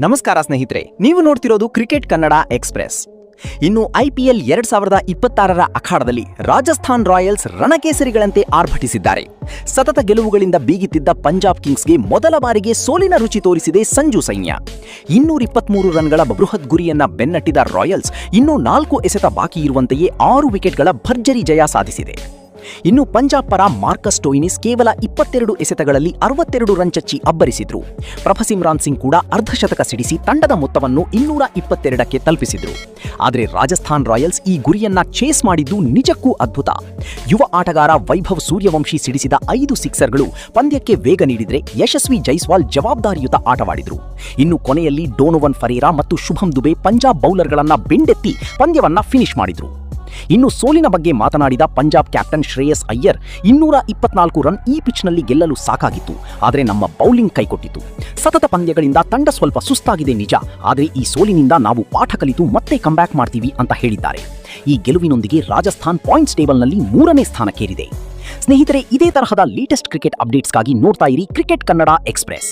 ನಮಸ್ಕಾರ ಸ್ನೇಹಿತರೆ, ನೀವು ನೋಡ್ತಿರೋದು ಕ್ರಿಕೆಟ್ ಕನ್ನಡ ಎಕ್ಸ್‌ಪ್ರೆಸ್. ಇನ್ನು IPL 2026ರ ಅಖಾಡದಲ್ಲಿ ರಾಜಸ್ಥಾನ್ ರಾಯಲ್ಸ್ ರಣಕೇಸರಿಗಳಂತೆ ಆರ್ಭಟಿಸಿದ್ದಾರೆ. ಸತತ ಗೆಲುವುಗಳಿಂದ ಬೀಗುತ್ತಿದ್ದ ಪಂಜಾಬ್ ಕಿಂಗ್ಸ್ಗೆ ಮೊದಲ ಬಾರಿಗೆ ಸೋಲಿನ ರುಚಿ ತೋರಿಸಿದೆ ಸಂಜು ಸೈನ್ಯ. 223 ರನ್ಗಳ ಬೃಹತ್ ಗುರಿಯನ್ನ ಬೆನ್ನಟ್ಟಿದ ರಾಯಲ್ಸ್ ಇನ್ನೂ 4 ಎಸೆತ ಬಾಕಿ ಇರುವಂತೆಯೇ 6 ವಿಕೆಟ್ಗಳ ಭರ್ಜರಿ ಜಯ ಸಾಧಿಸಿದೆ. ಇನ್ನು ಪಂಜಾಬ್ ಪರ ಮಾರ್ಕಸ್ ಸ್ಟೋಯಿನಿಸ್ ಕೇವಲ 22 ಎಸೆತಗಳಲ್ಲಿ 62 ರನ್ ಚಚ್ಚಿ ಅಬ್ಬರಿಸಿದ್ರು. ಪ್ರಭಸಿಮ್ರಾನ್ ಸಿಂಗ್ ಕೂಡ ಅರ್ಧಶತಕ ಸಿಡಿಸಿ ತಂಡದ ಮೊತ್ತವನ್ನು 222ಕ್ಕೆ ತಲುಪಿಸಿದ್ರು. ಆದರೆ ರಾಜಸ್ಥಾನ್ ರಾಯಲ್ಸ್ ಈ ಗುರಿಯನ್ನ ಚೇಸ್ ಮಾಡಿದ್ದು ನಿಜಕ್ಕೂ ಅದ್ಭುತ. ಯುವ ಆಟಗಾರ ವೈಭವ್ ಸೂರ್ಯವಂಶಿ ಸಿಡಿಸಿದ 5 ಸಿಕ್ಸರ್ಗಳು ಪಂದ್ಯಕ್ಕೆ ವೇಗ ನೀಡಿದ್ರೆ ಯಶಸ್ವಿ ಜೈಸ್ವಾಲ್ ಜವಾಬ್ದಾರಿಯುತ ಆಟವಾಡಿದ್ರು. ಇನ್ನು ಕೊನೆಯಲ್ಲಿ ಡೋನೋವನ್ ಫರೇರಾ ಮತ್ತು ಶುಭಂ ದುಬೆ ಪಂಜಾಬ್ ಬೌಲರ್ಗಳನ್ನ ಬೆಂಡೆತ್ತಿ ಪಂದ್ಯವನ್ನ ಫಿನಿಶ್ ಮಾಡಿದ್ರು. ಇನ್ನು ಸೋಲಿನ ಬಗ್ಗೆ ಮಾತನಾಡಿದ ಪಂಜಾಬ್ ಕ್ಯಾಪ್ಟನ್ ಶ್ರೇಯಸ್ ಅಯ್ಯರ್, 224 ರನ್ ಈ ಪಿಚ್ನಲ್ಲಿ ಗೆಲ್ಲಲು ಸಾಕಾಗಿತ್ತು, ಆದರೆ ನಮ್ಮ ಬೌಲಿಂಗ್ ಕೈಕೊಟ್ಟಿತು. ಸತತ ಪಂದ್ಯಗಳಿಂದ ತಂಡ ಸ್ವಲ್ಪ ಸುಸ್ತಾಗಿದೆ ನಿಜ, ಆದರೆ ಈ ಸೋಲಿನಿಂದ ನಾವು ಪಾಠ ಕಲಿತು ಮತ್ತೆ ಕಂಬ್ಯಾಕ್ ಮಾಡ್ತೀವಿ ಅಂತ ಹೇಳಿದ್ದಾರೆ. ಈ ಗೆಲುವಿನೊಂದಿಗೆ ರಾಜಸ್ಥಾನ್ ಪಾಯಿಂಟ್ಸ್ ಟೇಬಲ್ನಲ್ಲಿ 3ನೇ ಸ್ಥಾನಕ್ಕೇರಿದೆ. ಸ್ನೇಹಿತರೆ, ಇದೇ ತರಹದ ಲೇಟೆಸ್ಟ್ ಕ್ರಿಕೆಟ್ ಅಪ್ಡೇಟ್ಸ್ಗಾಗಿ ನೋಡ್ತಾ ಇರಿ ಕ್ರಿಕೆಟ್ ಕನ್ನಡ ಎಕ್ಸ್‌ಪ್ರೆಸ್.